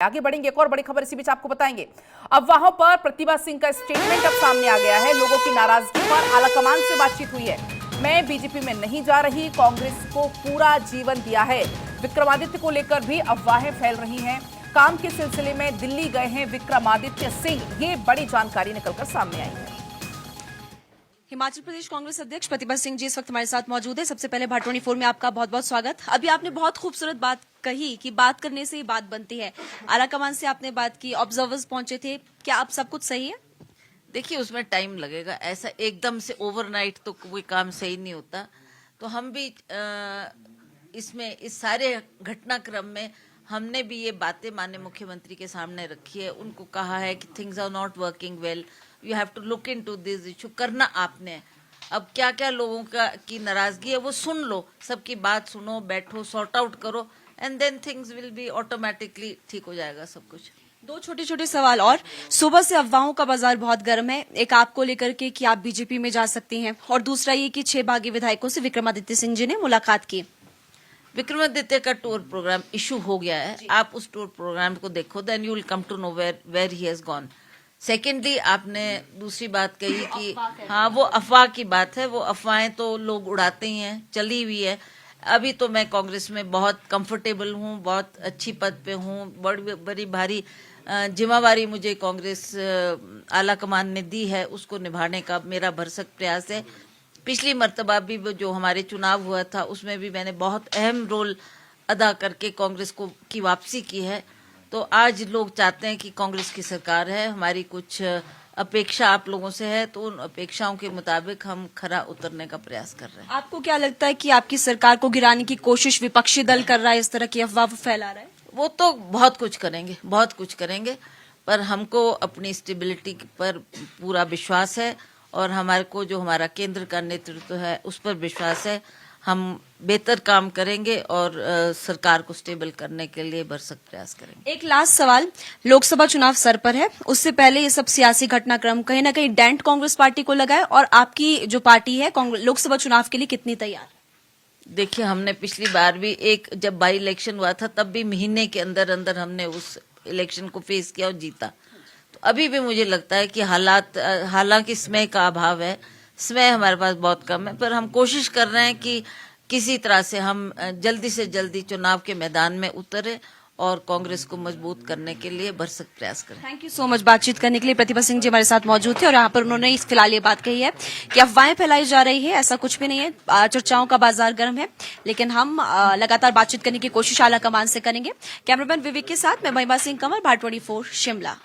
आगे बढ़ेंगे, एक और बड़ी खबर इसी बीच आपको बताएंगे। अफवाहों पर प्रतिभा सिंह का स्टेटमेंट अब सामने आ गया है। लोगों की नाराजगी पर आलाकमान से बातचीत हुई है। मैं बीजेपी में नहीं जा रही, कांग्रेस को पूरा जीवन दिया है। विक्रमादित्य को लेकर भी अफवाहें फैल रही हैं। काम के सिलसिले में दिल्ली गए हैं विक्रमादित्य सिंह, ये बड़ी जानकारी निकलकर सामने आई है। हिमाचल प्रदेश कांग्रेस अध्यक्ष प्रतिभा सिंह जी इस वक्त हमारे साथ मौजूद है। सबसे पहले भाट24 में आपका बहुत बहुत स्वागत। अभी आपने बहुत खूबसूरत बात कही कि बात करने से ही बात बनती है। आलाकमान से आपने बात की, ऑब्जर्वर्स पहुंचे थे, क्या अब सब कुछ सही है? देखिए, उसमें टाइम लगेगा, ऐसा एकदम से ओवरनाइट तो कोई काम सही नहीं होता। तो हम भी इसमें इस सारे घटनाक्रम में हमने भी ये बातें माननीय मुख्यमंत्री के सामने रखी है। उनको कहा है कि things are not working well, you have to look into this issue. करना आपने, अब क्या क्या लोगों की नाराजगी है वो सुन लो, सबकी बात सुनो, बैठो, सॉर्ट आउट करो, and then things will be automatically ठीक हो जाएगा सब कुछ। दो छोटे छोटे सवाल और। सुबह से अफवाहों का बाजार बहुत गर्म है, एक आपको लेकर के कि आप बीजेपी में जा सकती हैं, और दूसरा ये कि 6 बागी विधायकों से विक्रमादित्य सिंह जी ने मुलाकात की। विक्रमादित्य का टूर प्रोग्राम इशू हो गया है, आप उस टूर प्रोग्राम को देखो, then you will come to know where he has gone. Secondly, आपने दूसरी बात कही कि हाँ, वो अफवाह की बात है। वो अफवाहें तो लोग उड़ाते ही हैं, चली हुई है। अभी तो मैं कांग्रेस में बहुत कंफर्टेबल हूँ, बहुत अच्छी पद पे हूँ, बड़ी भारी जिम्मेवारी मुझे कांग्रेस आलाकमान ने दी है, उसको निभाने का मेरा भरसक प्रयास है। पिछली मर्तबा भी जो हमारे चुनाव हुआ था उसमें भी मैंने बहुत अहम रोल अदा करके कांग्रेस की वापसी की है। तो आज लोग चाहते हैं कि कांग्रेस की सरकार है, हमारी कुछ अपेक्षा आप लोगों से है, तो उन अपेक्षाओं के मुताबिक हम खरा उतरने का प्रयास कर रहे हैं। आपको क्या लगता है कि आपकी सरकार को गिराने की कोशिश विपक्षी दल कर रहा है, इस तरह की अफवाह फैला रहा है? वो तो बहुत कुछ करेंगे, पर हमको अपनी स्टेबिलिटी पर पूरा विश्वास है, और हमारे को जो हमारा केंद्र का नेतृत्व है उस पर विश्वास है। हम बेहतर काम करेंगे और सरकार को स्टेबल करने के लिए भरसक प्रयास करेंगे। एक लास्ट सवाल, लोकसभा चुनाव सर पर है, उससे पहले ये सब सियासी घटनाक्रम कहीं ना कहीं डेंट कांग्रेस पार्टी को लगा है, और आपकी जो पार्टी है लोकसभा चुनाव के लिए कितनी तैयार? देखिए, हमने पिछली बार भी जब बाई इलेक्शन हुआ था तब भी महीने के अंदर अंदर हमने उस इलेक्शन को फेस किया और जीता। तो अभी भी मुझे लगता है कि हालांकि समय का अभाव है, समय हमारे पास बहुत कम है, पर हम कोशिश कर रहे हैं कि किसी तरह से हम जल्दी से जल्दी चुनाव के मैदान में उतरे और कांग्रेस को मजबूत करने के लिए भरसक प्रयास करें। Thank you so much. बातचीत करने के लिए प्रतिभा सिंह जी हमारे साथ मौजूद थे, और यहाँ पर उन्होंने फिलहाल ये बात कही है कि अफवाहें फैलाई जा रही है, ऐसा कुछ भी नहीं है, चर्चाओं का बाजार गर्म है, लेकिन हम लगातार बातचीत करने की कोशिश आलाकमान से करेंगे। कैमरामैन विवेक के साथ मैं महिमा सिंह कंवर, भाट24 शिमला।